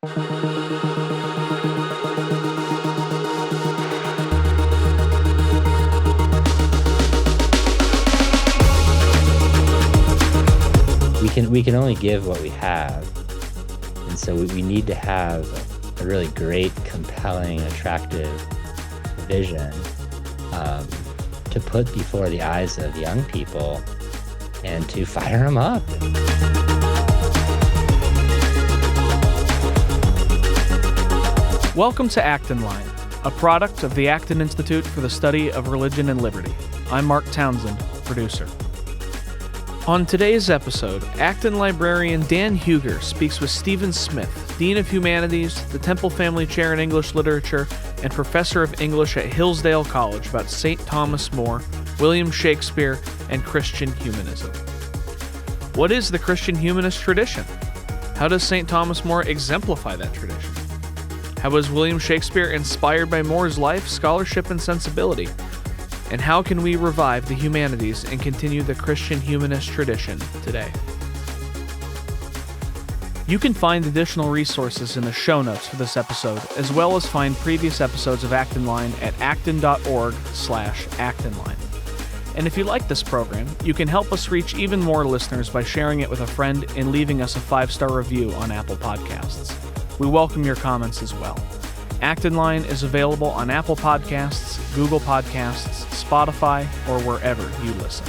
We can only give what we have, and so we need to have a really great, compelling, attractive vision to put before the eyes of young people and to fire them up. Welcome to Acton Line, a product of the Acton Institute for the Study of Religion and Liberty. I'm Mark Townsend, producer. On today's episode, Acton librarian Dan Huger speaks with Stephen Smith, Dean of Humanities, the Temple Family Chair in English Literature, and Professor of English at Hillsdale College about St. Thomas More, William Shakespeare, and Christian humanism. What is the Christian humanist tradition? How does St. Thomas More exemplify that tradition? How was William Shakespeare inspired by More's life, scholarship, and sensibility? And how can we revive the humanities and continue the Christian humanist tradition today? You can find additional resources in the show notes for this episode, as well as find previous episodes of Acton Line at acton.org/actonline. And if you like this program, you can help us reach even more listeners by sharing it with a friend and leaving us a 5-star review on Apple Podcasts. We welcome your comments as well. Acton Line is available on Apple Podcasts, Google Podcasts, Spotify, or wherever you listen.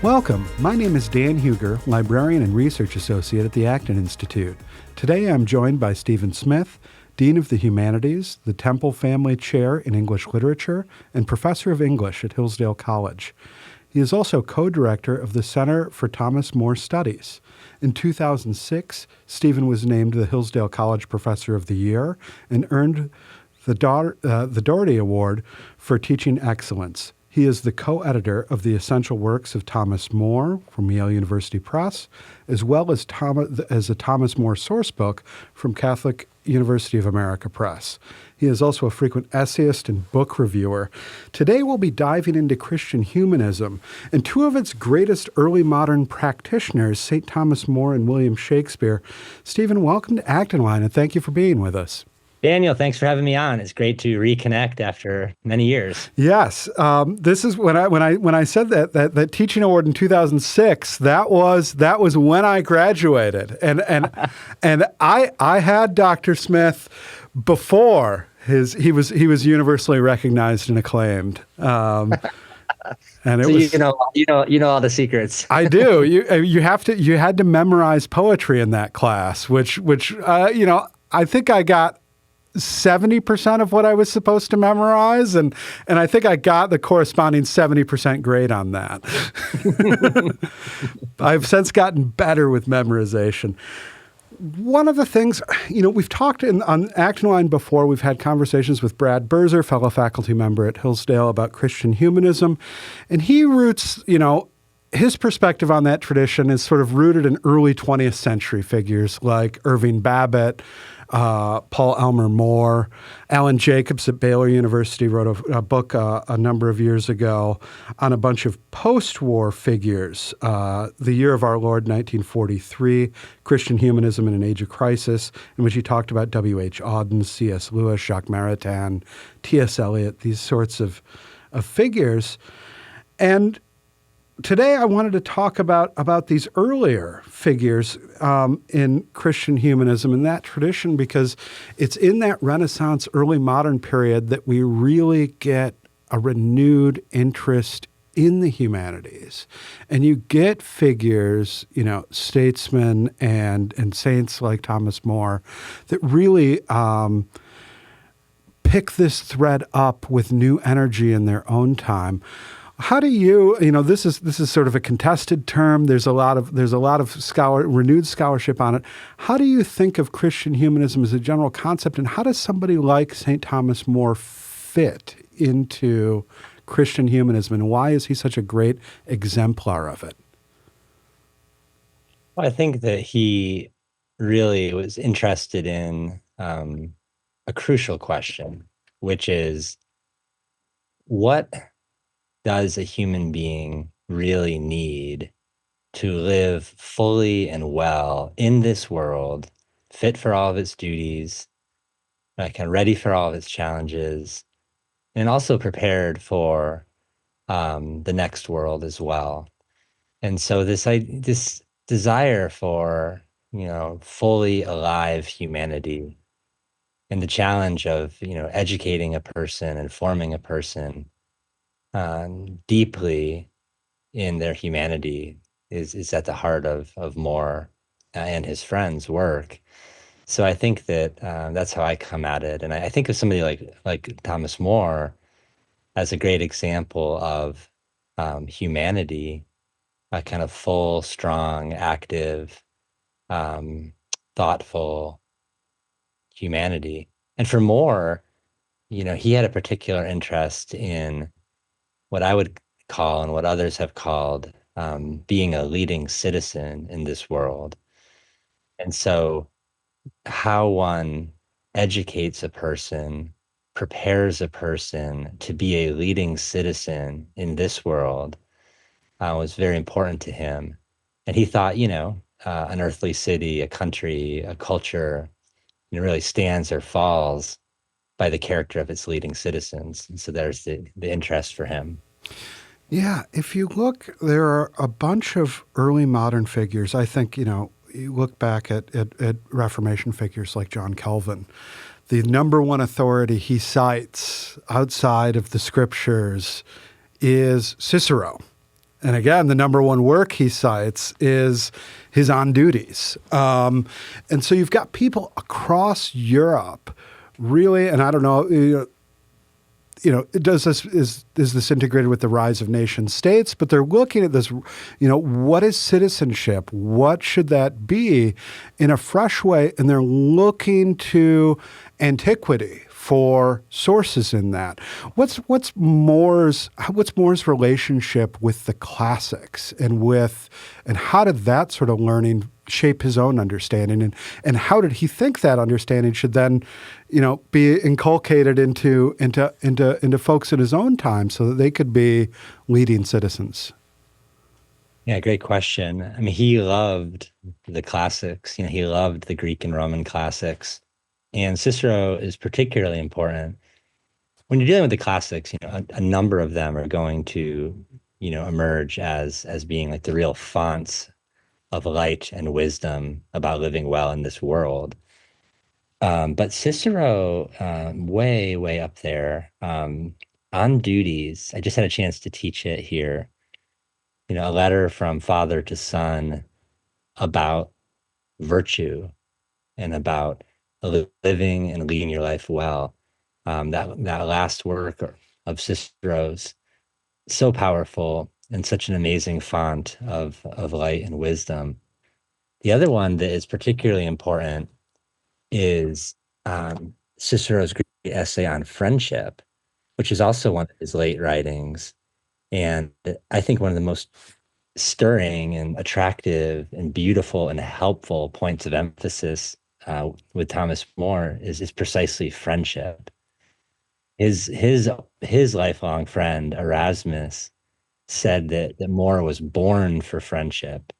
Welcome. My name is Dan Huger, Librarian and Research Associate at the Acton Institute. Today I'm joined by Stephen Smith, Dean of the Humanities, the Temple Family Chair in English Literature, and Professor of English at Hillsdale College. He is also co-director of the Center for Thomas More Studies. In 2006, Stephen was named the Hillsdale College Professor of the Year and earned the Doherty Award for Teaching Excellence. He is the co-editor of the Essential Works of Thomas More from Yale University Press, as well as a Thomas More sourcebook from Catholic University of America Press. He is also a frequent essayist and book reviewer. Today we'll be diving into Christian humanism and two of its greatest early modern practitioners, St. Thomas More and William Shakespeare. Stephen, welcome to Acton Line, and thank you for being with us. Daniel, thanks for having me on. It's great to reconnect after many years. Yes, this is when I said that teaching award in 2006. That was when I graduated, and I had Dr. Smith before he was universally recognized and acclaimed. And it so was, you know all the secrets. I do. You had to memorize poetry in that class, which I think I got 70% of what I was supposed to memorize, and I think I got the corresponding 70% grade on that. I've since gotten better with memorization. One of the things, we've talked on Acton Line before, we've had conversations with Brad Berzer, fellow faculty member at Hillsdale, about Christian humanism, and he roots, his perspective on that tradition is sort of rooted in early 20th century figures like Irving Babbitt, Paul Elmer More. Alan Jacobs at Baylor University wrote a book a number of years ago on a bunch of post-war figures. The Year of Our Lord, 1943, Christian Humanism in an Age of Crisis, in which he talked about W.H. Auden, C.S. Lewis, Jacques Maritain, T.S. Eliot, these sorts of figures. And today I wanted to talk about these earlier figures in Christian humanism and that tradition, because it's in that Renaissance, early modern period that we really get a renewed interest in the humanities. And you get figures, statesmen and saints like Thomas More that really pick this thread up with new energy in their own time. How do you, this is sort of a contested term. There's a lot of renewed scholarship on it. How do you think of Christian humanism as a general concept, and how does somebody like St. Thomas More fit into Christian humanism, and why is he such a great exemplar of it? Well, I think that he really was interested in a crucial question, which is, what does a human being really need to live fully and well in this world, fit for all of its duties, kind of ready for all of its challenges, and also prepared for the next world as well. And so this desire for, fully alive humanity and the challenge of, educating a person and forming a person deeply in their humanity is at the heart of More and his friends' work. So I think that that's how I come at it, and I think of somebody like Thomas More as a great example of humanity, a kind of full, strong, active, um, thoughtful humanity. And for More, he had a particular interest in what I would call and what others have called being a leading citizen in this world. And so, how one educates a person, prepares a person to be a leading citizen in this world was very important to him. And he thought, an earthly city, a country, a culture, really stands or falls by the character of its leading citizens. And so there's the interest for him. Yeah, if you look, there are a bunch of early modern figures. I think, you look back at Reformation figures like John Calvin. The number one authority he cites outside of the scriptures is Cicero. And again, the number one work he cites is his On Duties. And so you've got people across Europe really, and I don't know, is this integrated with the rise of nation states? But they're looking at this, what is citizenship? What should that be in a fresh way? And they're looking to antiquity for sources in that. What's More's relationship with the classics and how did that sort of learning shape his own understanding, and how did he think that understanding should then, be inculcated into folks in his own time so that they could be leading citizens? Yeah, great question. I mean, he loved the classics. He loved the Greek and Roman classics. And Cicero is particularly important. When you're dealing with the classics, a number of them are going to, emerge as being like the real fonts of light and wisdom about living well in this world. But Cicero, way, way up there, On Duties, I just had a chance to teach it here, a letter from father to son about virtue and about living and leading your life well. That last work of Cicero's, so powerful and such an amazing font of light and wisdom. The other one that is particularly important is Cicero's great essay on friendship, which is also one of his late writings. And I think one of the most stirring and attractive and beautiful and helpful points of emphasis with Thomas More is precisely friendship. His lifelong friend Erasmus said that More was born for friendship,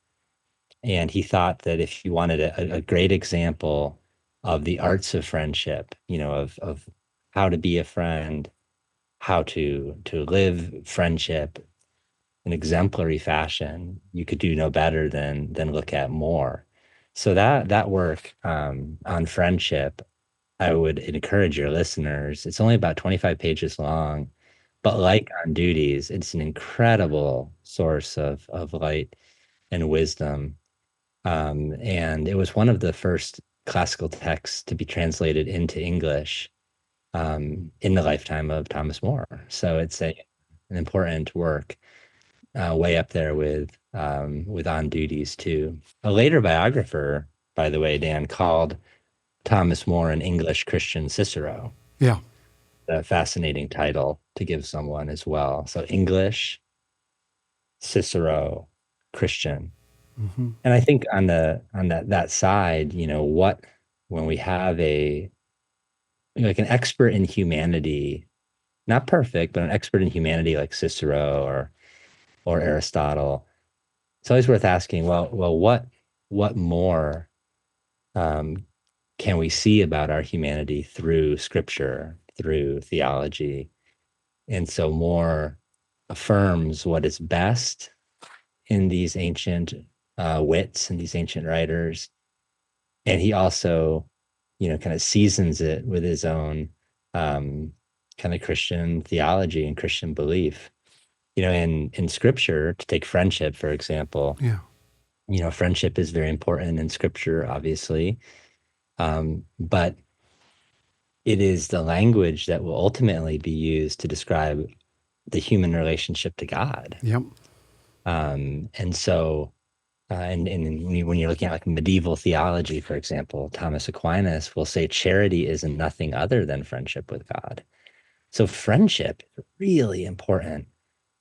and he thought that if you wanted a great example of the arts of friendship, of how to be a friend, how to live friendship in exemplary fashion, you could do no better than look at More. So that work on friendship, I would encourage your listeners. It's only about 25 pages long, but like On Duties, it's an incredible source of light and wisdom. And it was one of the first classical texts to be translated into English in the lifetime of Thomas More. So it's an important work, way up there with On Duties too. A later biographer, by the way, Dan, called Thomas More an English Christian Cicero. Yeah. A fascinating title to give someone as well. So English, Cicero, Christian. Mm-hmm. And I think on that side, when we have like an expert in humanity, not perfect, but an expert in humanity like Cicero or Aristotle, it's always worth asking, what more um, can we see about our humanity through scripture, through theology? And so more affirms what is best in these ancient wits and these ancient writers. And he also, kind of seasons it with his own um, kind of Christian theology and Christian belief. In scripture, to take friendship, for example, Yeah. friendship is very important in scripture, obviously. But it is the language that will ultimately be used to describe the human relationship to God. Yep. And so, and when you're looking at like medieval theology, for example, Thomas Aquinas will say charity is nothing other than friendship with God. So friendship is really important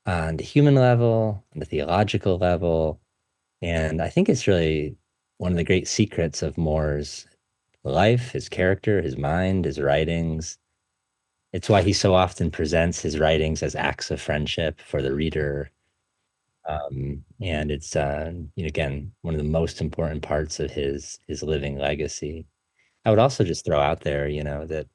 on the human level, on the theological level. And I think it's really one of the great secrets of More's life, his character, his mind, his writings. It's why he so often presents his writings as acts of friendship for the reader. And it's again one of the most important parts of his living legacy. I would also just throw out there, that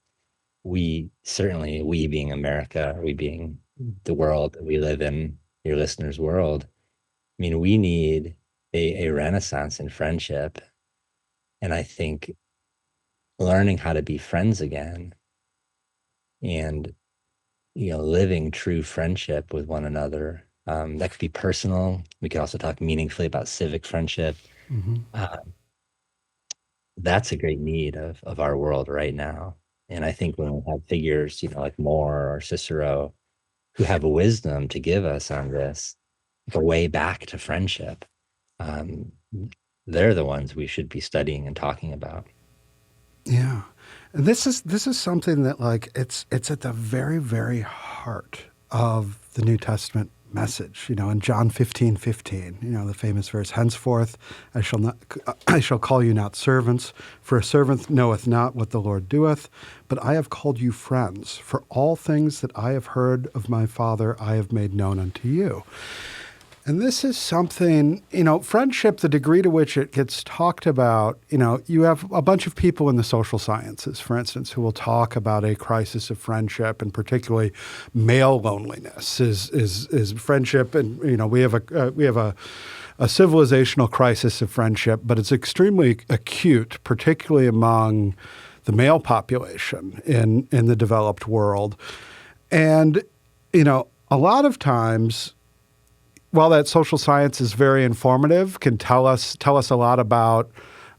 we being America, we being the world that we live in, your listeners' world. I mean, we need a renaissance in friendship, and I think learning how to be friends again and living true friendship with one another. That could be personal. We could also talk meaningfully about civic friendship. Mm-hmm. Uh, that's a great need of our world right now. And I think when we have figures, like More or Cicero, who have a wisdom to give us on this, the way back to friendship, um, they're the ones we should be studying and talking about. Yeah. And this is something that like it's at the very, very heart of the New Testament message. In John 15:15, the famous verse, henceforth I shall call you not servants, for a servant knoweth not what the Lord doeth, but I have called you friends, for all things that I have heard of my Father I have made known unto you. And this is something, friendship, the degree to which it gets talked about, you have a bunch of people in the social sciences, for instance, who will talk about a crisis of friendship, and particularly male loneliness is friendship. And, we have a civilizational crisis of friendship, but it's extremely acute, particularly among the male population in the developed world. And, a lot of times, while that social science is very informative, can tell us a lot about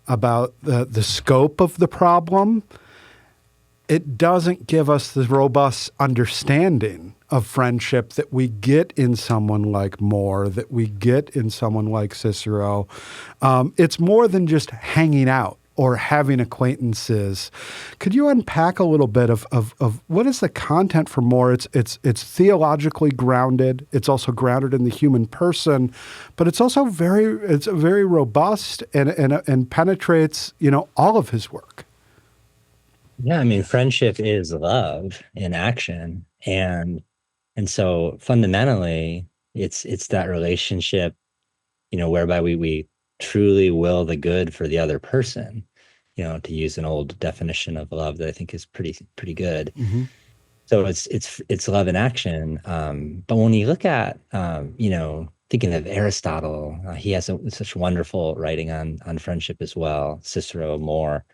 the scope of the problem, it doesn't give us the robust understanding of friendship that we get in someone like More, that we get in someone like Cicero. It's more than just hanging out or having acquaintances. Could you unpack a little bit of what is the content for More? It's theologically grounded. It's also grounded in the human person, but it's also very robust and penetrates, all of his work. Yeah, I mean, friendship is love in action, and so fundamentally, it's that relationship, whereby we truly will the good for the other person. To use an old definition of love that I think is pretty good. Mm-hmm. So it's love in action. But when you look at thinking of Aristotle, he has such wonderful writing on friendship as well. Cicero, More.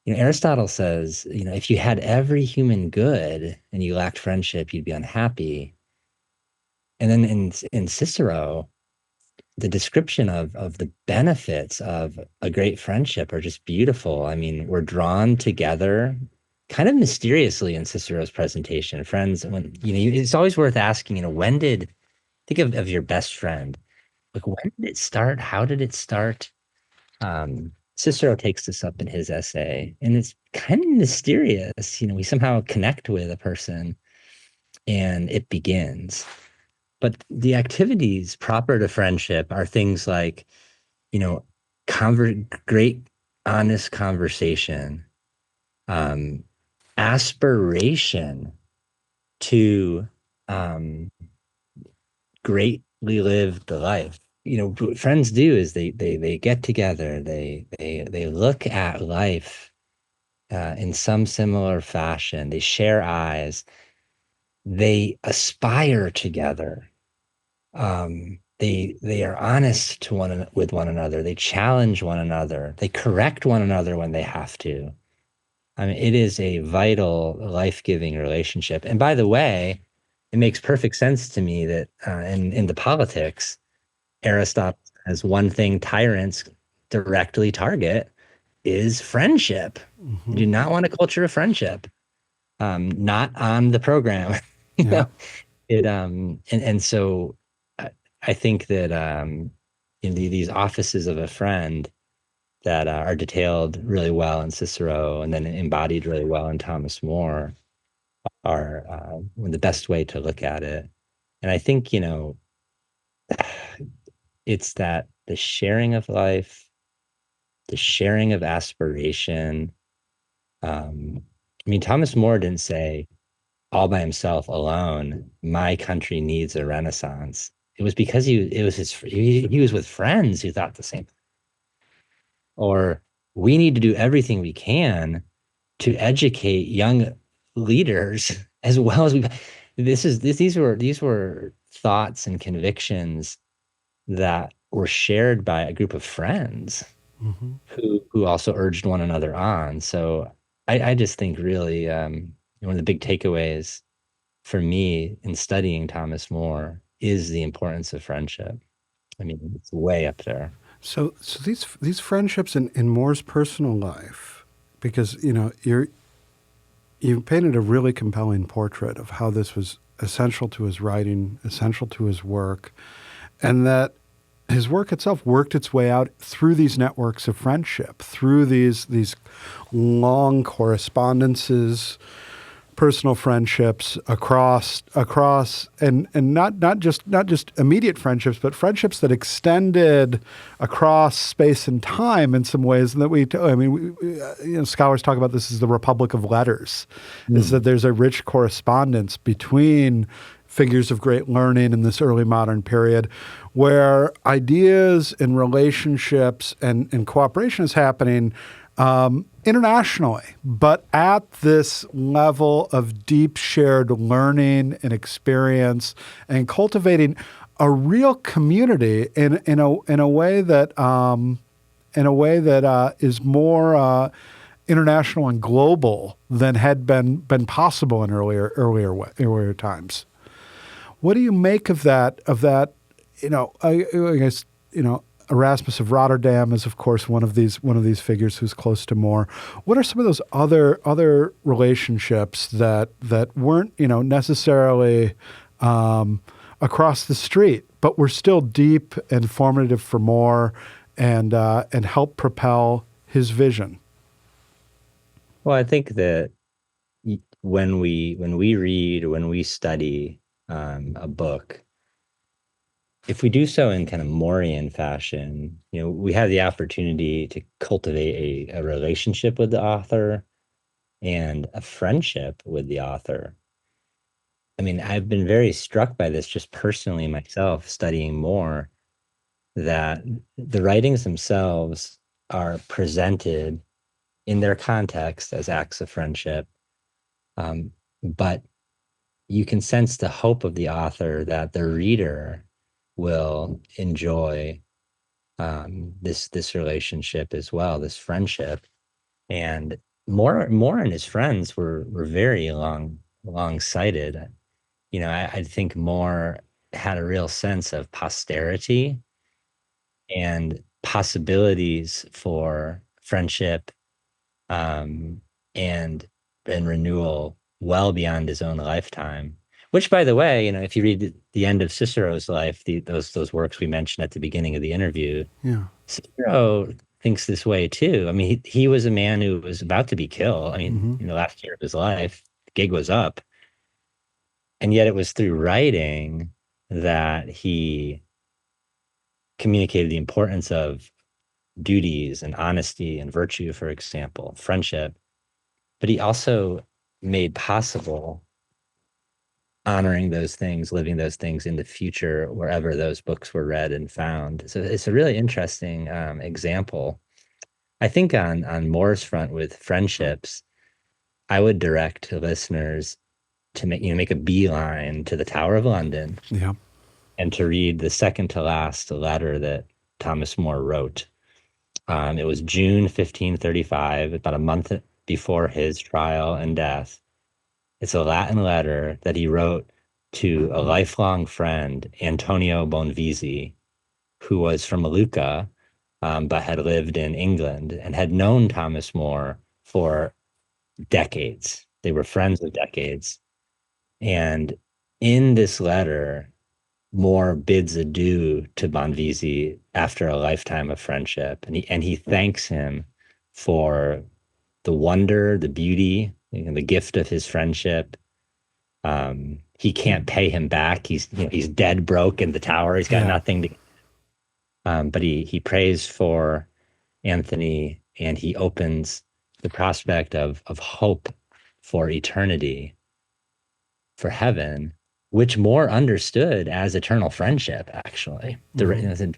Aristotle says, if you had every human good and you lacked friendship, you'd be unhappy. And then in Cicero, the description of the benefits of a great friendship are just beautiful. I mean, we're drawn together kind of mysteriously in Cicero's presentation. Friends, when, it's always worth asking, think of your best friend. Like, when did it start? How did it start? Cicero takes this up in his essay, and it's kind of mysterious. We somehow connect with a person and it begins. But the activities proper to friendship are things like, you know, great, honest conversation, um, aspiration to um, greatly live the life. what friends do is they get together, they look at life in some similar fashion. They share eyes. They aspire together. They are honest to with one another. They challenge one another. They correct one another when they have to. I mean, it is a vital, life-giving relationship. And by the way, it makes perfect sense to me that in the politics, Aristotle has one thing tyrants directly target is friendship. You Mm-hmm. do not want a culture of friendship. Not on the program. You Yeah. know, and so I, I think that in these offices of a friend that are detailed really well in Cicero and then embodied really well in Thomas More are the best way to look at it. And I think, it's that the sharing of life, the sharing of aspiration. I mean, Thomas More didn't say all by himself alone, my country needs a renaissance. It was because he was with friends who thought the same. Or we need to do everything we can to educate young leaders as well as we. These were thoughts and convictions that were shared by a group of friends Mm-hmm. who also urged one another on. So I just think really one of the big takeaways for me in studying Thomas More is the importance of friendship. I mean, it's way up there. So these friendships in Moore's personal life, because you painted a really compelling portrait of how this was essential to his writing, essential to his work, and that his work itself worked its way out through these networks of friendship, through these long correspondences, personal friendships across and not just immediate friendships, but friendships that extended across space and time in some ways. And that scholars talk about this as the Republic of Letters, is that there's a rich correspondence between figures of great learning in this early modern period, where ideas and relationships and cooperation is happening internationally, but at this level of deep shared learning and experience, and cultivating a real community in a way that is more international and global than had been possible in earlier times. What do you make of that? I guess Erasmus of Rotterdam is, of course, one of these figures who's close to More. What are some of those other relationships that weren't necessarily across the street, but were still deep and formative for More, and helped propel his vision? Well, I think that when we read, when we study a book, if we do so in kind of Morean fashion, we have the opportunity to cultivate a relationship with the author and a friendship with the author. I mean, I've been very struck by this just personally myself, studying More, that the writings themselves are presented in their context as acts of friendship. But you can sense the hope of the author that the reader will enjoy this relationship as well, this friendship. And More and his friends were very long-sighted. I think More had a real sense of posterity and possibilities for friendship, um, and renewal well beyond his own lifetime. Which, by the way, if you read the end of Cicero's life, those works we mentioned at the beginning of the interview, Yeah. Cicero thinks this way too. I mean, he was a man who was about to be killed. I mean, Mm-hmm. in the last year of his life, the gig was up, and yet it was through writing that he communicated the importance of duties and honesty and virtue, for example, friendship. But he also made possible honoring those things, living those things in the future, wherever those books were read and found. So it's a really interesting example. I think on Moore's front with friendships, I would direct listeners to make a beeline to the Tower of London Yeah. and to read the second to last letter that Thomas More wrote. It was June 1535, about a month before his trial and death. It's a Latin letter that he wrote to a lifelong friend, Antonio Bonvisi, who was from Lucca, but had lived in England and had known Thomas More for decades. They were friends of decades. And in this letter, More bids adieu to Bonvisi after a lifetime of friendship, and he thanks him for the wonder, the beauty, the gift of his friendship. He can't pay him back. He's dead broke in the tower. He's got Yeah. nothing to. But he prays for Anthony, and he opens the prospect of hope for eternity, for heaven, which More understood as eternal friendship, actually. The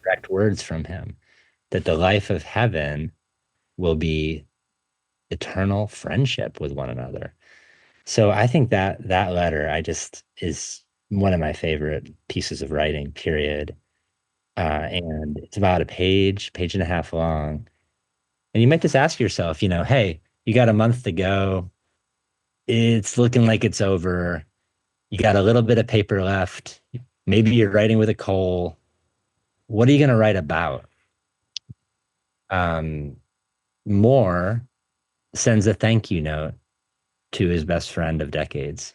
direct words from him, that the life of heaven will be eternal friendship with one another. So I think that letter is one of my favorite pieces of writing, period. And it's about a page and a half long. And you might just ask yourself, hey, you got a month to go. It's looking like it's over. You got a little bit of paper left. Maybe you're writing with a coal. What are you going to write about? More sends a thank you note to his best friend of decades.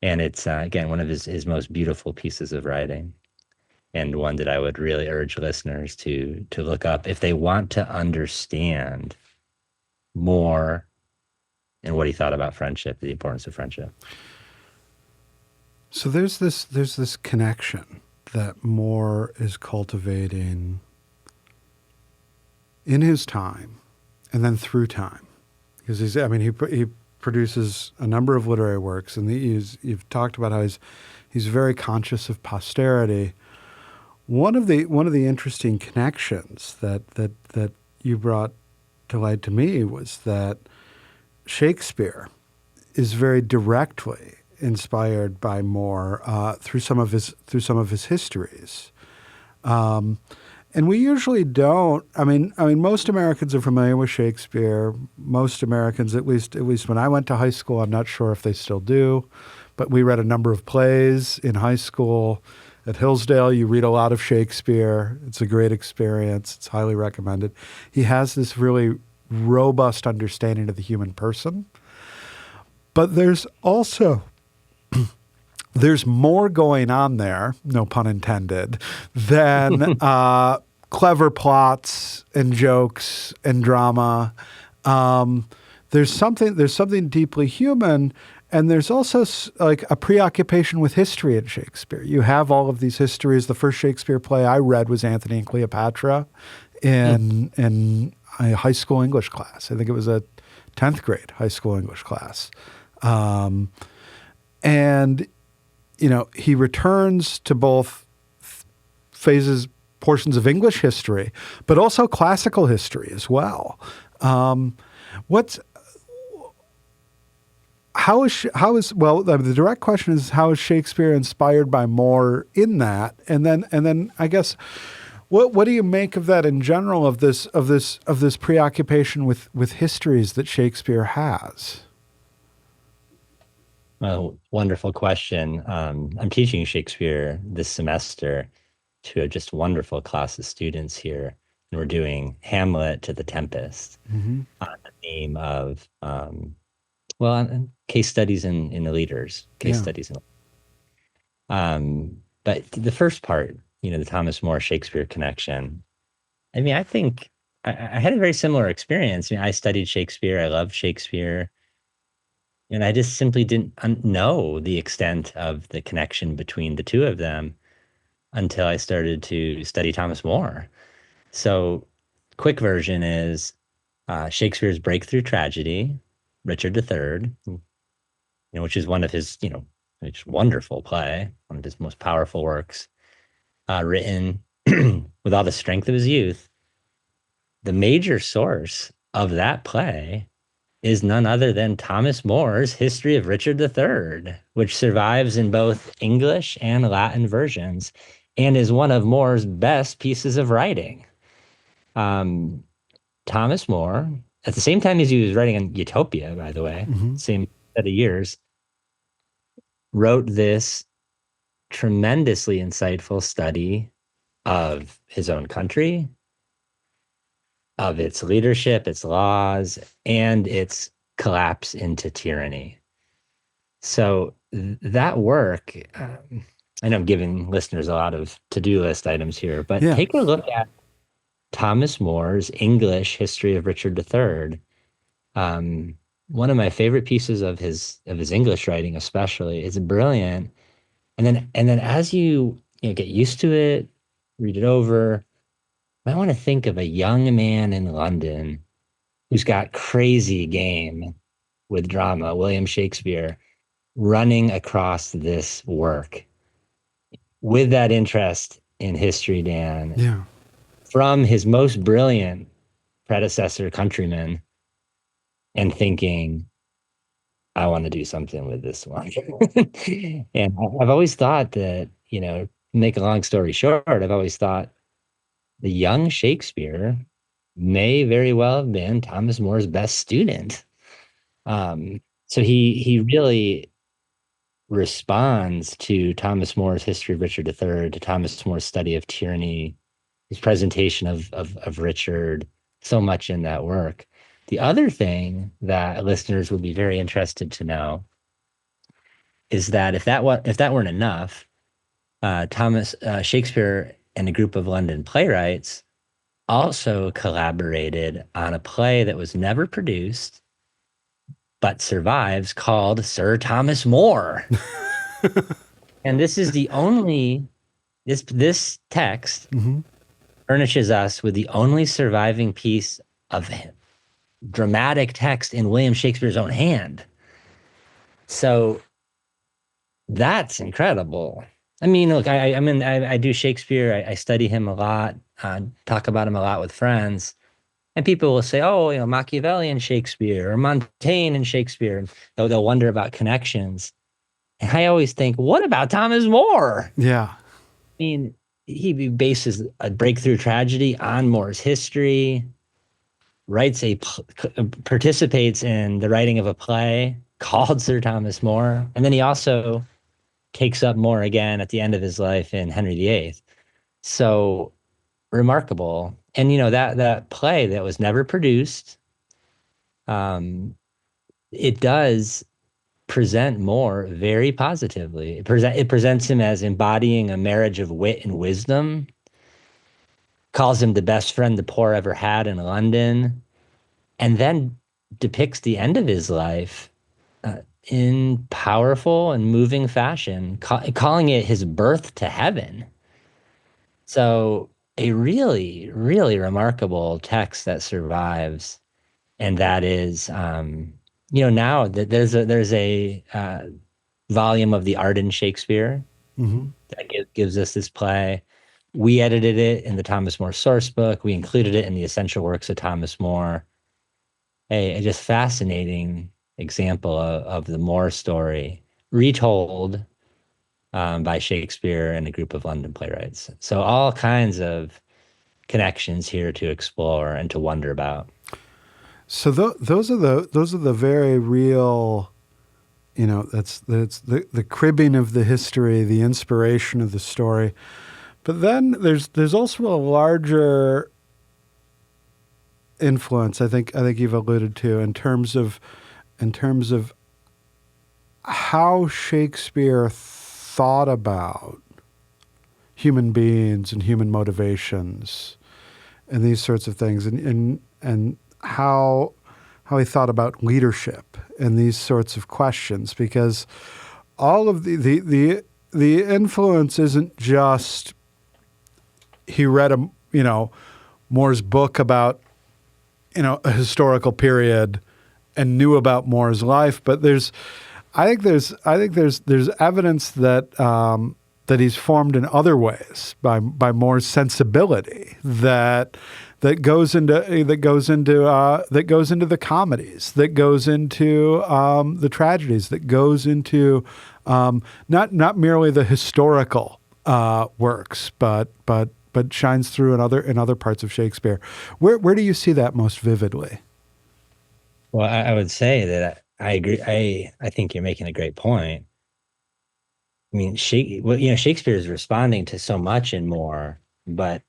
And it's, again, one of his most beautiful pieces of writing, and one that I would really urge listeners to look up if they want to understand more and what he thought about friendship, the importance of friendship. So there's this connection that More is cultivating in his time and then through time, because he produces a number of literary works, and you've talked about how he's very conscious of posterity. One of the interesting connections that you brought to light to me was that Shakespeare is very directly inspired by More through some of his histories, and we usually don't. I mean, most Americans are familiar with Shakespeare. Most Americans, at least when I went to high school, I'm not sure if they still do, but we read a number of plays in high school. At Hillsdale, you read a lot of Shakespeare. It's a great experience. It's highly recommended. He has this really robust understanding of the human person. But there's also, there's more going on there, no pun intended, than clever plots and jokes and drama. There's something deeply human. And there's also like a preoccupation with history in Shakespeare. You have all of these histories. The first Shakespeare play I read was Antony and Cleopatra in a high school English class. I think it was a 10th grade high school English class. And, he returns to both portions of English history, but also classical history as well. The direct question is, how is Shakespeare inspired by More in that? And then I guess, what do you make of that in general, of this preoccupation with histories that Shakespeare has? Well, wonderful question. I'm teaching Shakespeare this semester to a just wonderful class of students here, and we're doing Hamlet to the Tempest on the theme of and case studies in the leaders, studies. But the first part, the Thomas More Shakespeare connection. I think I had a very similar experience. I studied Shakespeare. I loved Shakespeare. And I just simply didn't know the extent of the connection between the two of them until I started to study Thomas More. So quick version is Shakespeare's breakthrough tragedy, Richard III, which is one of his, which wonderful play, one of his most powerful works, written with all the strength of his youth. The major source of that play is none other than Thomas More's History of Richard III, which survives in both English and Latin versions and is one of More's best pieces of writing. Thomas More, at the same time as he was writing on Utopia, by the way, same set of years, wrote this tremendously insightful study of his own country, of its leadership, its laws, and its collapse into tyranny. So that work, I know I'm giving listeners a lot of to-do list items here, but take a look at Thomas More's English History of Richard III. One of my favorite pieces of his English writing, especially, is brilliant. And then as you get used to it, read it over, you might want to think of a young man in London who's got crazy game with drama, William Shakespeare, running across this work with that interest in history, Dan. Yeah. From his most brilliant predecessor countryman, and thinking, I want to do something with this one. And I've always thought that, make a long story short, I've always thought the young Shakespeare may very well have been Thomas More's best student. So he really responds to Thomas More's History of Richard III, to Thomas More's study of tyranny, his presentation of Richard, so much in that work. The other thing that listeners would be very interested to know is that if that weren't enough, Thomas Shakespeare and a group of London playwrights also collaborated on a play that was never produced but survives, called Sir Thomas More. And this is the only, this text furnishes us with the only surviving piece of dramatic text in William Shakespeare's own hand. So that's incredible. I mean, look, I do Shakespeare. I study him a lot, talk about him a lot with friends. And people will say, oh, Machiavellian Shakespeare or Montaigne and Shakespeare. And they'll wonder about connections. And I always think, what about Thomas More? Yeah. I mean, he bases a breakthrough tragedy on More's history, participates in the writing of a play called Sir Thomas More. And then he also takes up More again at the end of his life in Henry VIII. So remarkable. And, that play that was never produced, it does present More very positively. It presents him as embodying a marriage of wit and wisdom, calls him the best friend the poor ever had in London, and then depicts the end of his life in powerful and moving fashion, calling it his birth to heaven. So a really, really remarkable text that survives, and that is, now that there's a volume of the Art in Shakespeare that gives us this play. We edited it in the Thomas More source book. We included it in the Essential Works of Thomas More. A just fascinating example of the More story, retold by Shakespeare and a group of London playwrights. So all kinds of connections here to explore and to wonder about. So those are the very real, that's the cribbing of the history, the inspiration of the story. But then there's also a larger influence, I think you've alluded to, in terms of how Shakespeare thought about human beings and human motivations and these sorts of things, and how he thought about leadership and these sorts of questions, because all of the influence isn't just he read More's book about a historical period and knew about More's life, but there's evidence that that he's formed in other ways by more sensibility that goes into the comedies, that goes into the tragedies, that goes into not merely the historical works, but shines through in other parts of Shakespeare. Where do you see that most vividly? Well, I would say that I agree. I think you're making a great point. I mean, Shakespeare is responding to so much and more, but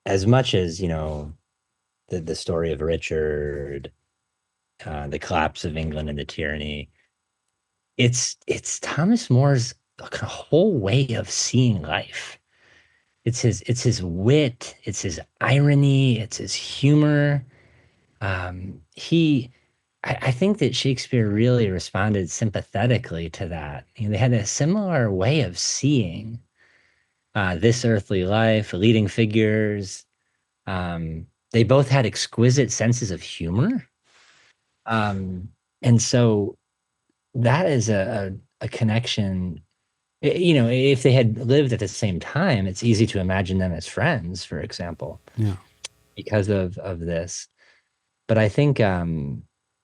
as much as, the story of Richard, the collapse of England and the tyranny, it's Thomas More's whole way of seeing life. It's his wit, it's his irony, it's his humor. I think that Shakespeare really responded sympathetically to that. They had a similar way of seeing this earthly life, leading figures. They both had exquisite senses of humor. And so that is a connection. If they had lived at the same time, it's easy to imagine them as friends, for example, Yeah. because of this. But I think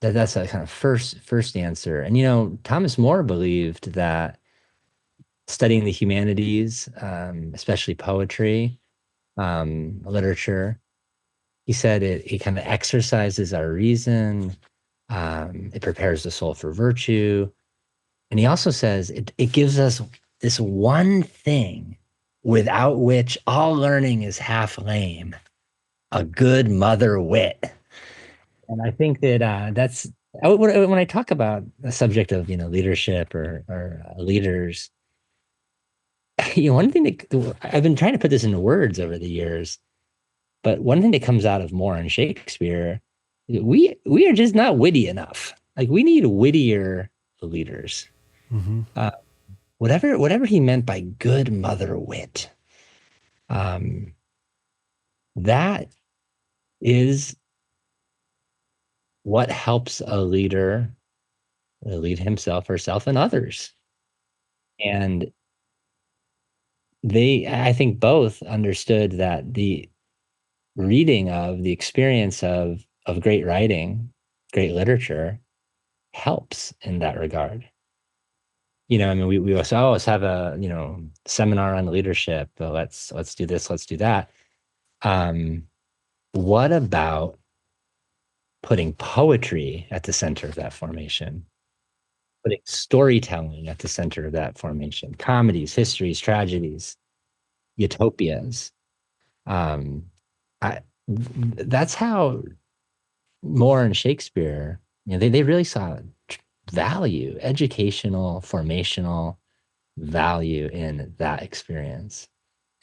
that's a kind of first answer. And Thomas More believed that studying the humanities, especially poetry, literature, he said it kind of exercises our reason. It prepares the soul for virtue. And he also says it gives us this one thing without which all learning is half lame, a good mother wit. And I think that when I talk about the subject of leadership or leaders, one thing that I've been trying to put this into words over the years, but one thing that comes out of Moore and Shakespeare, we are just not witty enough. Like we need wittier leaders. Mm-hmm. Whatever he meant by good mother wit, that is what helps a leader lead himself, herself, and others. And I think both understood that the reading of the experience of great writing, great literature helps in that regard. I mean, we always have a, seminar on leadership. Let's do this, let's do that. What about putting poetry at the center of that formation? Putting storytelling at the center of that formation, comedies, histories, tragedies, utopias. That's how Moore and Shakespeare, they really saw value, educational, formational value in that experience.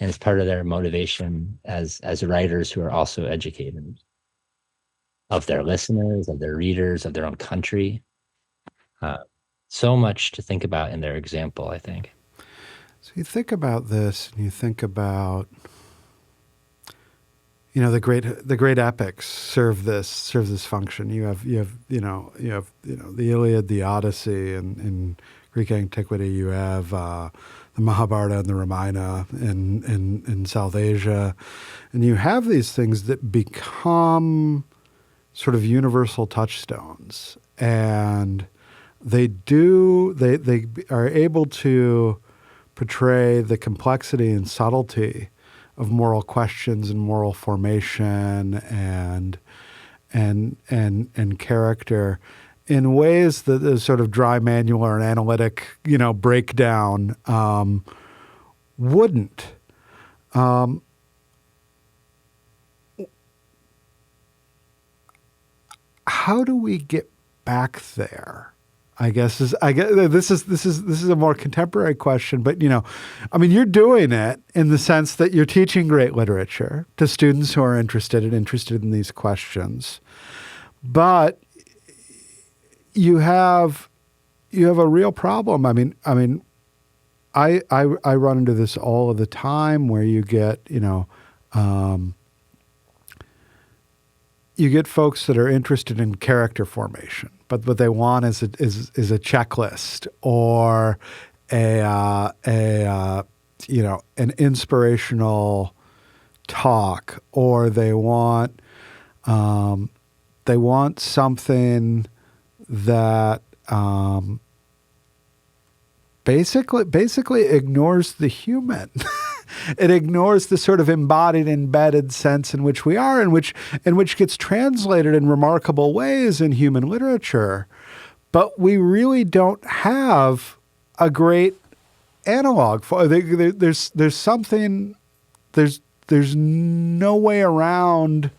And it's part of their motivation as writers who are also educated of their listeners, of their readers, of their own country. So much to think about in their example, I think. So you think about this, and you think about, the great epics serve this function. You have the Iliad, the Odyssey, and in Greek antiquity you have the Mahabharata and the Ramayana in South Asia, and you have these things that become sort of universal touchstones, and they are able to portray the complexity and subtlety of moral questions and moral formation and character in ways that the sort of dry manual or an analytic, breakdown wouldn't. How do we get back there? I guess this is a more contemporary question, but you're doing it in the sense that you're teaching great literature to students who are interested in these questions, but you have a real problem. I run into this all of the time where you get you get folks that are interested in character formation, but what they want is a checklist or an inspirational talk, or they want something that basically ignores the human. It ignores the sort of embodied, embedded sense in which we are, and which gets translated in remarkable ways in human literature. But we really don't have a great analog for. There's no way around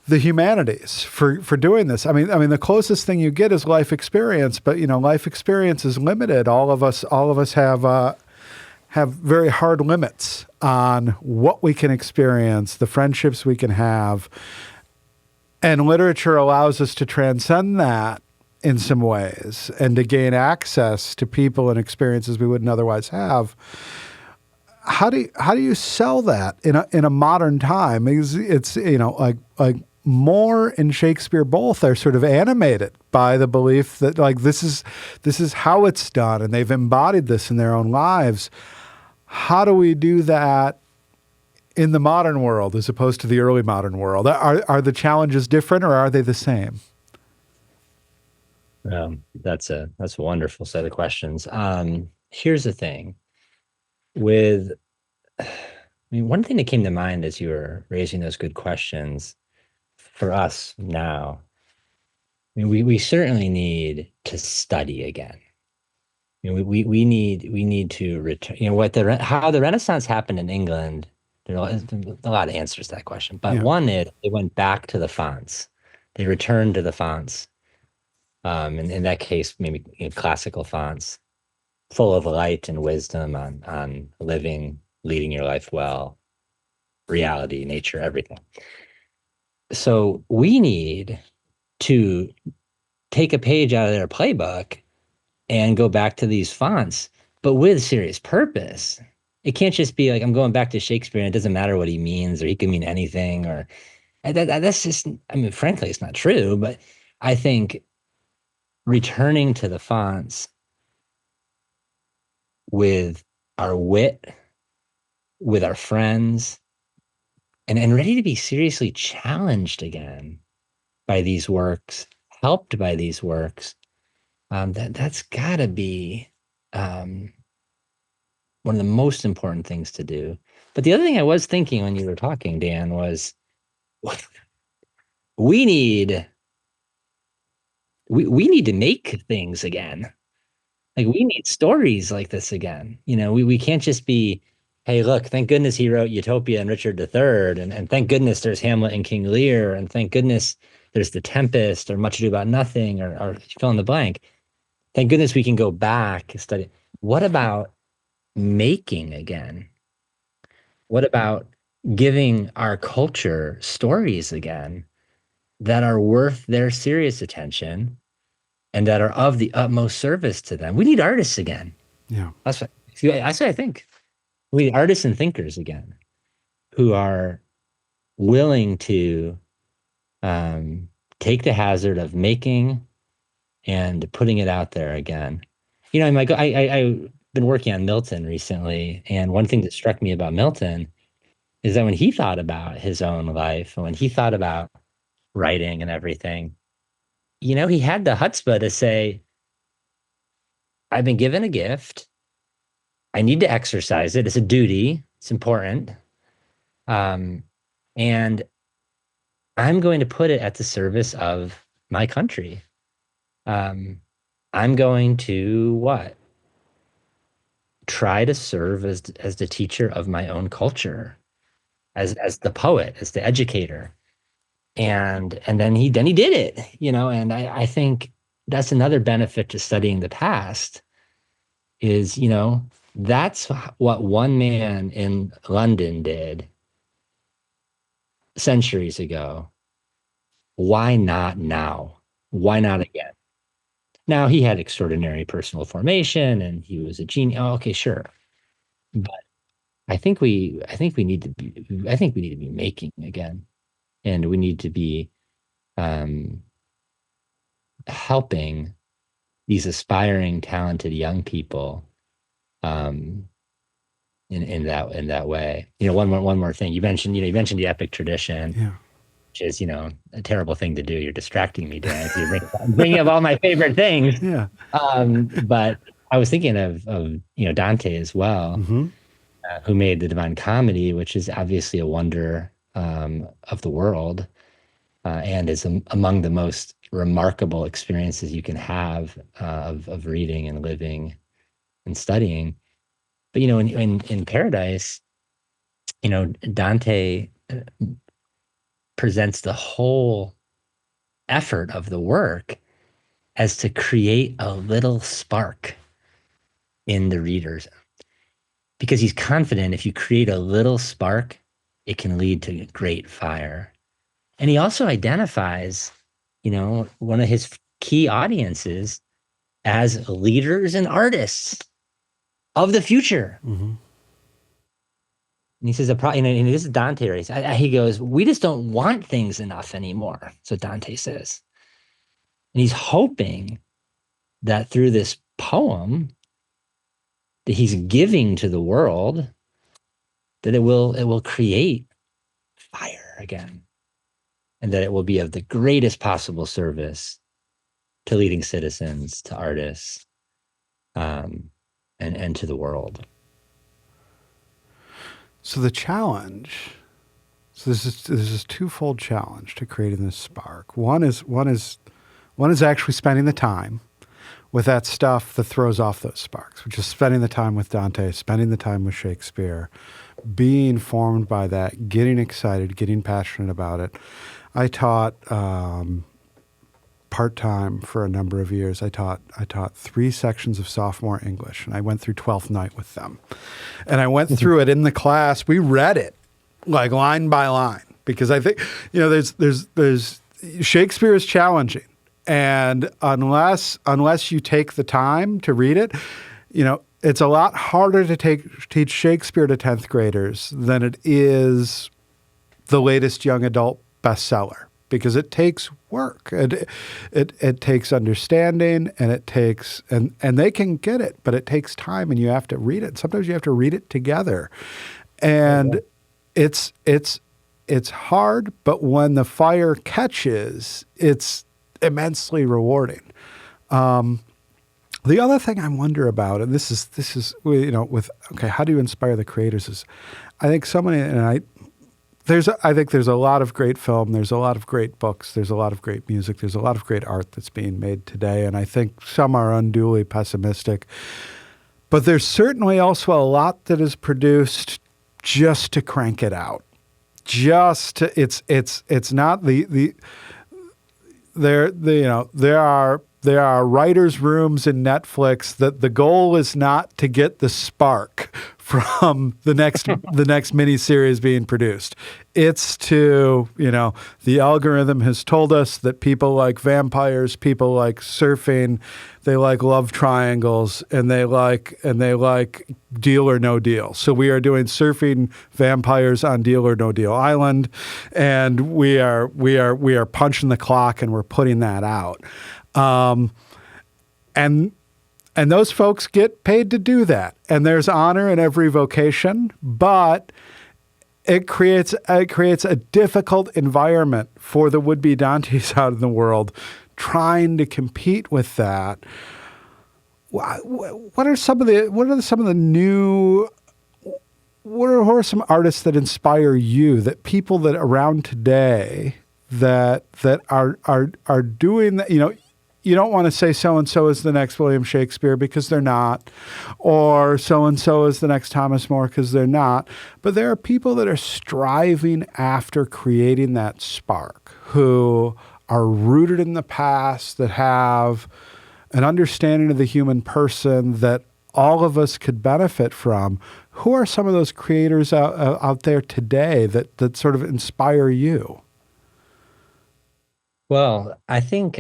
the humanities for doing this. I mean, the closest thing you get is life experience, but life experience is limited. All of us have very hard limits on what we can experience, the friendships we can have, and literature allows us to transcend that in some ways and to gain access to people and experiences we wouldn't otherwise have. How do you sell that in a modern time? It's like Moore and Shakespeare both are sort of animated by the belief that like this is how it's done, and they've embodied this in their own lives. How do we do that in the modern world as opposed to the early modern world? Are the challenges different, or are they the same? That's a wonderful set of questions. Here's the thing. One thing that came to mind as you were raising those good questions for us now, we certainly need to study again. We need to return. How the Renaissance happened in England. There's a lot of answers to that question, but one is they went back to the fonts. They returned to the fonts. In that case, maybe classical fonts, full of light and wisdom on living, leading your life well, reality, nature, everything. So we need to take a page out of their playbook and go back to these fonts, but with serious purpose. It can't just be like, I'm going back to Shakespeare and it doesn't matter what he means, or he can mean anything, or that's just, frankly, it's not true. But I think returning to the fonts with our wit, with our friends, and ready to be seriously challenged again by these works, helped by these works, that's got to be one of the most important things to do. But the other thing I was thinking when you were talking, Dan, was we need to make things again. Like, we need stories like this again. We can't just be, hey, look, thank goodness he wrote Utopia and Richard III, and thank goodness there's Hamlet and King Lear, and thank goodness there's The Tempest or Much Ado About Nothing or fill in the blank. Thank goodness we can go back and study. What about making again? What about giving our culture stories again that are worth their serious attention and that are of the utmost service to them? We need artists again. Yeah. That's what I think. We need artists and thinkers again who are willing to take the hazard of making and putting it out there again. I've been working on Milton recently, and one thing that struck me about Milton is that when he thought about his own life, and when he thought about writing and everything, he had the chutzpah to say, I've been given a gift. I need to exercise it. It's a duty. It's important. And I'm going to put it at the service of my country. I'm going to try to serve as the teacher of my own culture, as the poet, as the educator. And then he did it, and I think that's another benefit to studying the past is, that's what one man in London did centuries ago. Why not now? Why not again? Now, he had extraordinary personal formation and he was a genius. Oh, okay, sure. But I think we need to be making again. And we need to be um, helping these aspiring, talented young people um, in that way. One more thing. You mentioned the epic tradition, Yeah. which is a terrible thing to do. You're distracting me, Dan. If you're bringing up all my favorite things. Yeah. But I was thinking of Dante as well, Mm-hmm. who made the Divine Comedy, which is obviously a wonder of the world, and is among the most remarkable experiences you can have of reading and living and studying. But in Paradise, Dante presents the whole effort of the work as to create a little spark in the readers, because he's confident if you create a little spark, it can lead to great fire. And he also identifies, one of his key audiences as leaders and artists of the future. Mm-hmm. And he says, and this is Dante, right? He goes, we just don't want things enough anymore. So Dante says, and he's hoping that through this poem that he's giving to the world, that it will create fire again, and that it will be of the greatest possible service to leading citizens, to artists, and to the world. So the challenge. So this is twofold challenge to creating this spark. One is actually spending the time with that stuff that throws off those sparks, which is spending the time with Dante, spending the time with Shakespeare, being formed by that, getting excited, getting passionate about it. I taught part-time for a number of years. I taught 3 sections of sophomore English, and I went through 12th night with them. And I went through it in the class. We read it like line by line, because I think, there's Shakespeare is challenging. And unless you take the time to read it, it's a lot harder to teach Shakespeare to 10th graders than it is the latest young adult bestseller, because it takes work. It takes understanding, and it takes and they can get it, but it takes time, and you have to read it. Sometimes you have to read it together. And it's hard, but when the fire catches, it's immensely rewarding. The other thing I wonder about, and this is how do you inspire the creators, is I think so many, and I think there's a lot of great film, there's a lot of great books, there's a lot of great music, there's a lot of great art that's being made today, and I think some are unduly pessimistic. But there's certainly also a lot that is produced just to crank it out. It's not there are writers' rooms in Netflix that the goal is not to get the spark from the next miniseries being produced. It's to, the algorithm has told us that people like vampires, people like surfing, they like love triangles, and they like Deal or No Deal. So we are doing surfing vampires on Deal or No Deal Island, and we are punching the clock, and we're putting that out. And those folks get paid to do that. And there's honor in every vocation, but it creates a difficult environment for the would-be Dantes out in the world trying to compete with that. What are some of the new, what are some artists that inspire you, that people that around today that are doing that? You don't want to say so-and-so is the next William Shakespeare, because they're not, or so-and-so is the next Thomas More, because they're not. But there are people that are striving after creating that spark, who are rooted in the past, that have an understanding of the human person that all of us could benefit from. Who are some of those creators out there today that sort of inspire you? Well, I think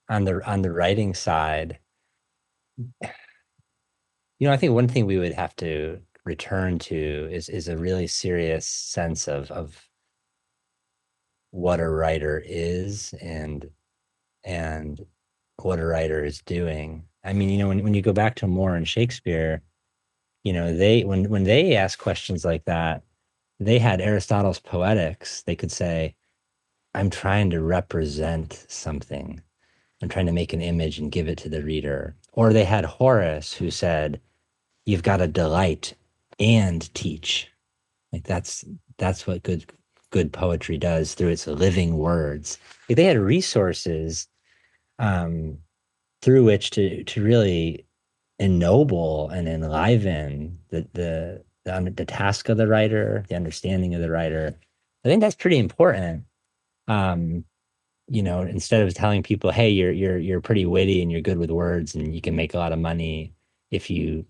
on the writing side, I think one thing we would have to return to is a really serious sense of what a writer is and what a writer is doing. I mean, when you go back to Moore and Shakespeare, they when they ask questions like that, they had Aristotle's Poetics. They could say, I'm trying to represent something. I'm trying to make an image and give it to the reader. Or they had Horace, who said, you've got to delight and teach. Like that's what good poetry does through its living words. Like they had resources um, through which to really ennoble and enliven the task of the writer, the understanding of the writer. I think that's pretty important. Um, instead of telling people, "Hey, you're pretty witty and you're good with words and you can make a lot of money if you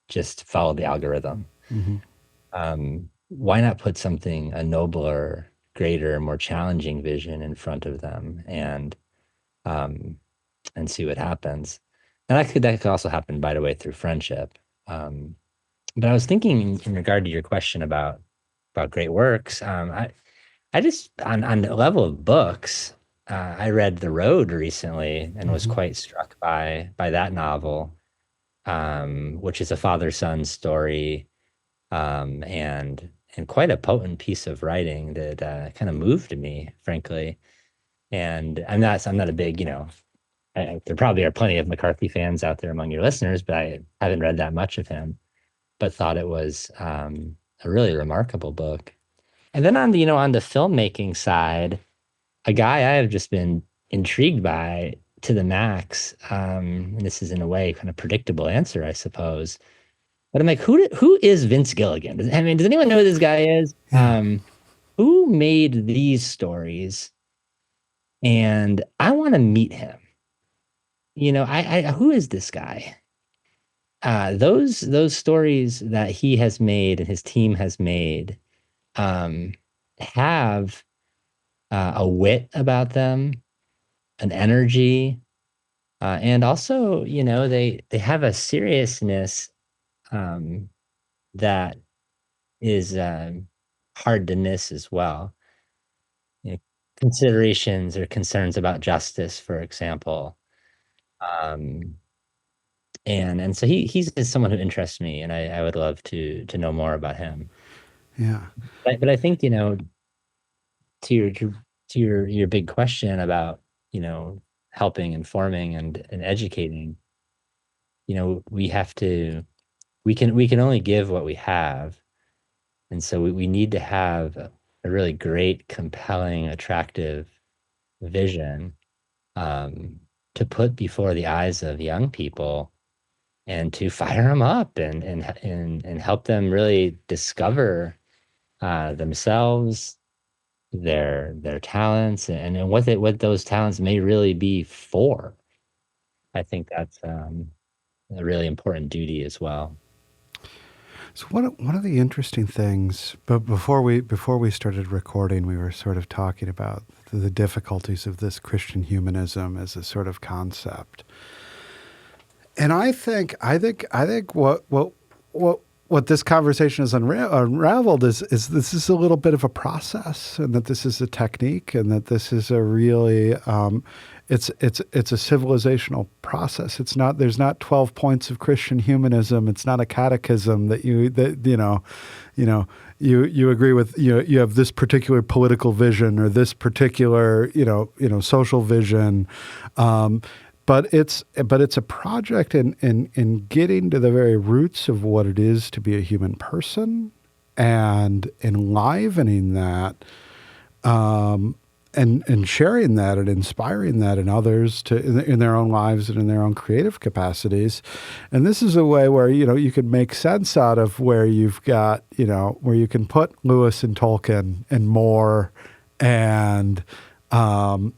just follow the algorithm." Mm-hmm. Why not put a nobler, greater, more challenging vision in front of them um, and see what happens? And that could also happen, by the way, through friendship. But I was thinking in regard to your question about great works. I just on the level of books, I read The Road recently and was Mm-hmm. quite struck by that novel, which is a father-son story, and quite a potent piece of writing that kind of moved me, frankly. And I'm not a big, there probably are plenty of McCarthy fans out there among your listeners, but I haven't read that much of him, but thought it was a really remarkable book. And then on the filmmaking side, a guy I have just been intrigued by to the max. And this is in a way kind of predictable answer, I suppose. But I'm like, who is Vince Gilligan? Does anyone know who this guy is? Yeah. Who made these stories? And I want to meet him. Who is this guy? Those stories that he has made and his team has made um, have a wit about them, an energy, and also, they have a seriousness um, that is hard to miss as well. You know, considerations or concerns about justice, for example. Um, and so he's someone who interests me, and I would love to know more about him. Yeah. But I think, to your big question about, helping, informing, and educating, we have to we can only give what we have. And so we need to have a really great, compelling, attractive vision um, to put before the eyes of young people and to fire them up and help them really discover themselves, their talents, and what those talents may really be for. I think that's a really important duty as well. So one of the interesting things, but before we started recording, we were sort of talking about the difficulties of this Christian humanism as a sort of concept. And I think what this conversation has unraveled is this is a little bit of a process, and that this is a technique, and that this is a really it's a civilizational process. There's not 12 points of Christian humanism. It's not a catechism that you agree with. You have this particular political vision or this particular social vision. But it's a project in getting to the very roots of what it is to be a human person, and enlivening that, and sharing that and inspiring that in others in their own lives and in their own creative capacities. And this is a way where you can make sense out of where you've got where you can put Lewis and Tolkien and Moore and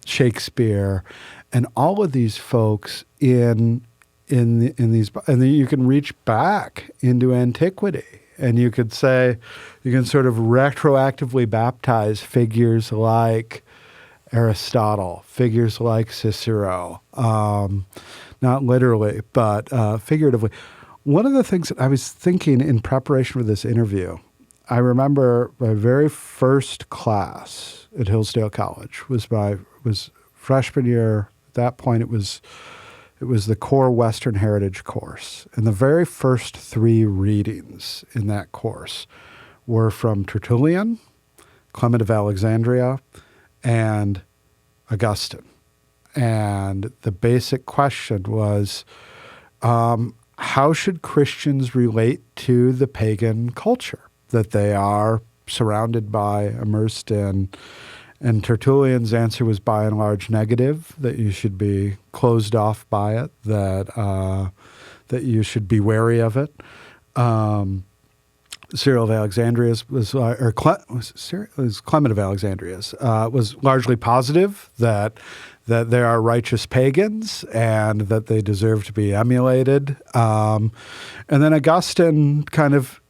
Shakespeare and all of these folks in these, and then you can reach back into antiquity, and you can sort of retroactively baptize figures like Aristotle, figures like Cicero, not literally, but figuratively. One of the things that I was thinking in preparation for this interview, I remember my very first class at Hillsdale College. Was freshman year. At that point, it was the core Western Heritage course. And the very first three readings in that course were from Tertullian, Clement of Alexandria, and Augustine. And the basic question was, how should Christians relate to the pagan culture that they are surrounded by, immersed in? And Tertullian's answer was by and large negative, that you should be closed off by it, that you should be wary of it. Cyril of Alexandria's Clement of Alexandria's was largely positive, that they are righteous pagans and that they deserve to be emulated. And then Augustine kind of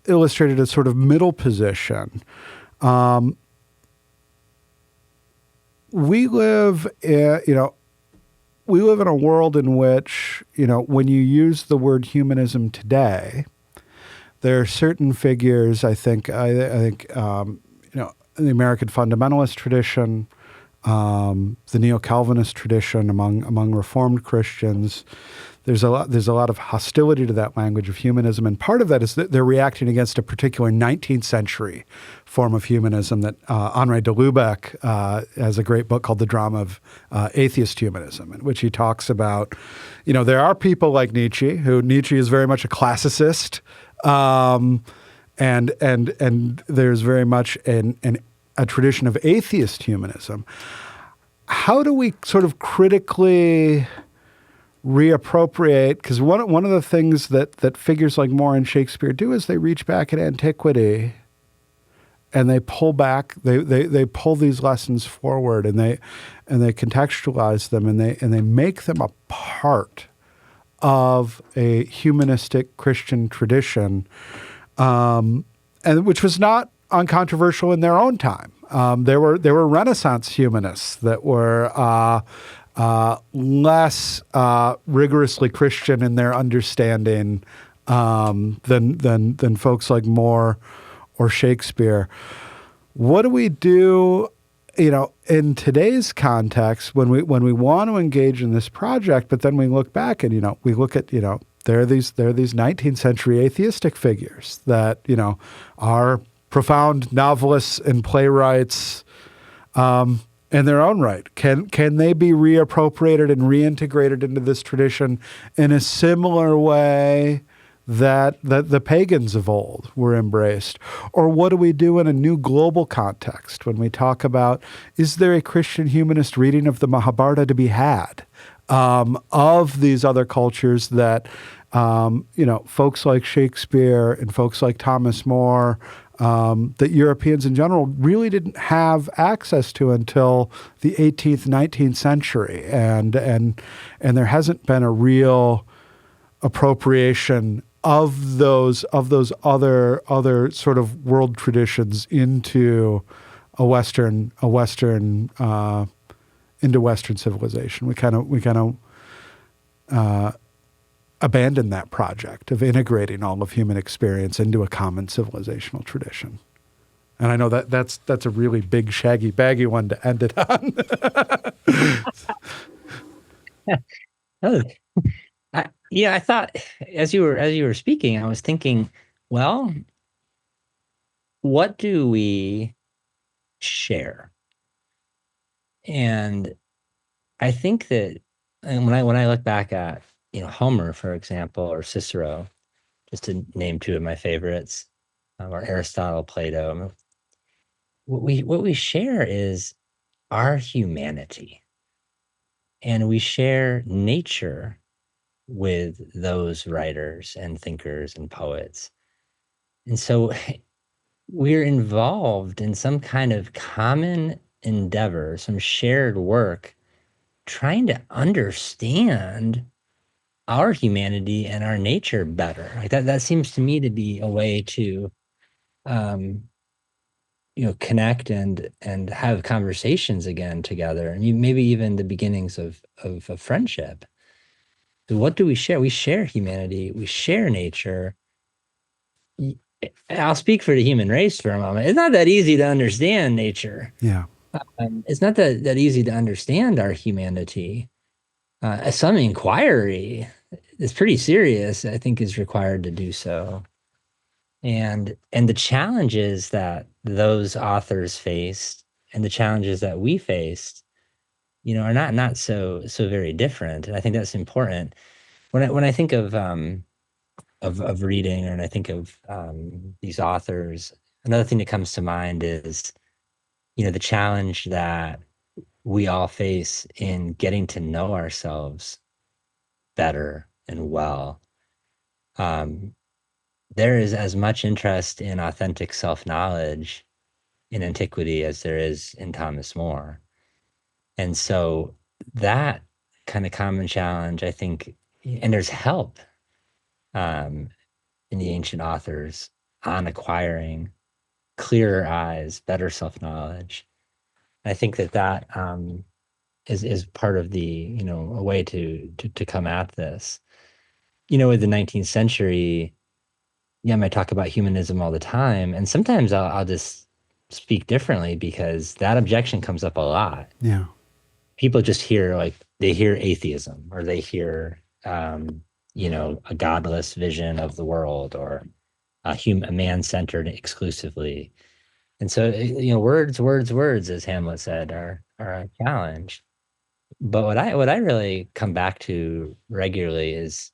illustrated a sort of middle position. We live in a world in which, when you use the word humanism today, there are certain figures, I think, in the American fundamentalist tradition, the neo-Calvinist tradition among Reformed Christians. There's a lot of hostility to that language of humanism, and part of that is that they're reacting against a particular 19th century form of humanism that Henri de Lubac has a great book called The Drama of Atheist Humanism, in which he talks about, there are people like Nietzsche, who Nietzsche is very much a classicist, and there's very much a tradition of atheist humanism. How do we sort of critically reappropriate? Because one of the things that figures like Moore and Shakespeare do is they reach back at antiquity and they pull back, they pull these lessons forward, and they contextualize them, and they make them a part of a humanistic Christian tradition, and which was not uncontroversial in their own time. There were Renaissance humanists that were less rigorously Christian in their understanding than folks like Moore or Shakespeare. What do we do, in today's context when we want to engage in this project, but then we look back and we look at there are these 19th century atheistic figures that are profound novelists and playwrights in their own right. Can they be reappropriated and reintegrated into this tradition in a similar way that the pagans of old were embraced? Or what do we do in a new global context when we talk about, is there a Christian humanist reading of the Mahabharata to be had of these other cultures that folks like Shakespeare and folks like Thomas More, that Europeans in general really didn't have access to until the 18th, 19th century, and there hasn't been a real appropriation of those other sort of world traditions into Western civilization. We kind of abandoned that project of integrating all of human experience into a common civilizational tradition. And I know that's a really big, shaggy, baggy one to end it on. Oh, I thought as you were speaking, I was thinking, well, what do we share? And I think that, and when I look back at Homer, for example, or Cicero, just to name two of my favorites, or Aristotle, Plato, I mean, what we share is our humanity, and we share nature with those writers and thinkers and poets. And so we're involved in some kind of common endeavor, some shared work, trying to understand our humanity and our nature better. Like that seems to me to be a way to connect and have conversations again together, and maybe even the beginnings of a friendship. So what do we share? We share humanity, we share nature. I'll speak for the human race for a moment. It's not that easy to understand nature. Yeah. It's not that easy to understand our humanity. Some inquiry is pretty serious, I think, is required to do so. And the challenges that those authors faced and the challenges that we faced, are not so very different. And I think that's important. When I think of reading, and I think of these authors, another thing that comes to mind is, the challenge that we all face in getting to know ourselves better and well. There is as much interest in authentic self-knowledge in antiquity as there is in Thomas More. And so that kind of common challenge, I think, and there's help in the ancient authors on acquiring clearer eyes, better self-knowledge. I think that is part of the, a way to come at this. With the 19th century, I might talk about humanism all the time, and sometimes I'll just speak differently because that objection comes up a lot. Yeah. People just hear they hear atheism, or they hear a godless vision of the world, or a man-centered exclusively. And so, words, as Hamlet said, are a challenge. But what I really come back to regularly is,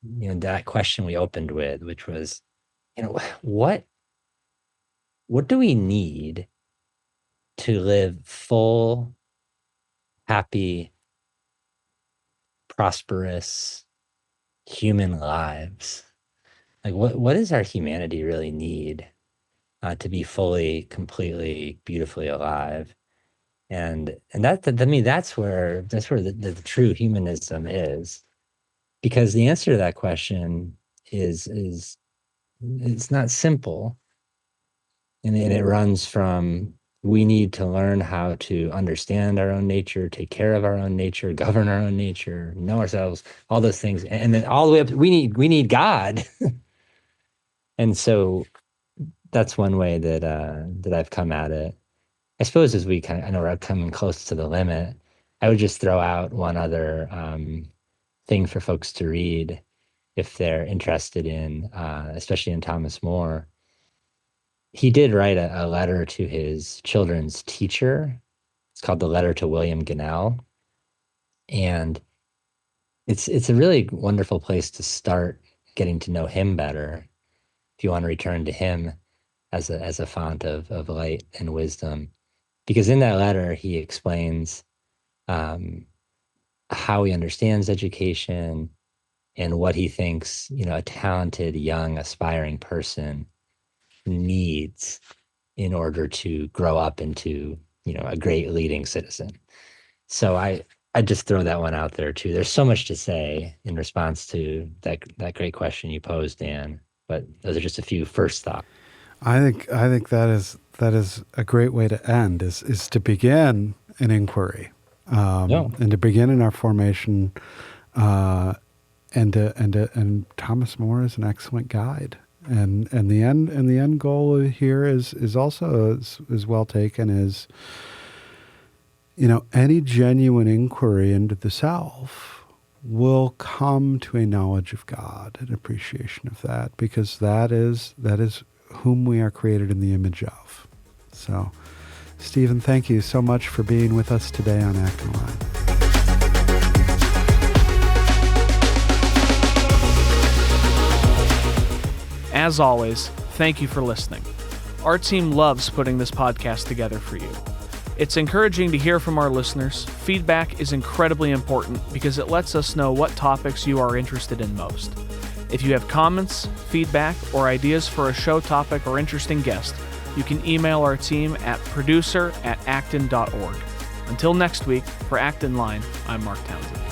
that question we opened with, which was, what do we need to live full, happy, prosperous human lives? What does our humanity really need to be fully, completely, beautifully alive? And that, to me, that's where the true humanism is, because the answer to that question is it's not simple, and it runs from, we need to learn how to understand our own nature, take care of our own nature, govern our own nature, know ourselves, all those things, and then all the way up, we need God. And so that's one way that I've come at it. I suppose as I know we're coming close to the limit, I would just throw out one other thing for folks to read if they're interested in, especially in Thomas More. He did write a letter to his children's teacher. It's called The Letter to William Gannell. And it's a really wonderful place to start getting to know him better, if you want to return to him as a font of light and wisdom. Because in that letter, he explains how he understands education and what he thinks, a talented, young, aspiring person needs in order to grow up into, a great leading citizen. So I just throw that one out there too. There's so much to say in response to that great question you posed, Dan, but those are just a few first thoughts. I think that is a great way to end, is to begin an inquiry, and to begin in our formation, and Thomas More is an excellent guide, and the end goal here is also is well taken, is, any genuine inquiry into the self will come to a knowledge of God, an appreciation of that, because that is whom we are created in the image of. So, Stephen, thank you so much for being with us today on Acton Line. As always, thank you for listening. Our team loves putting this podcast together for you. It's encouraging to hear from our listeners. Feedback is incredibly important because it lets us know what topics you are interested in most. If you have comments, feedback, or ideas for a show topic or interesting guest, you can email our team at producer@acton.org. Until next week, for Acton Line, I'm Mark Townsend.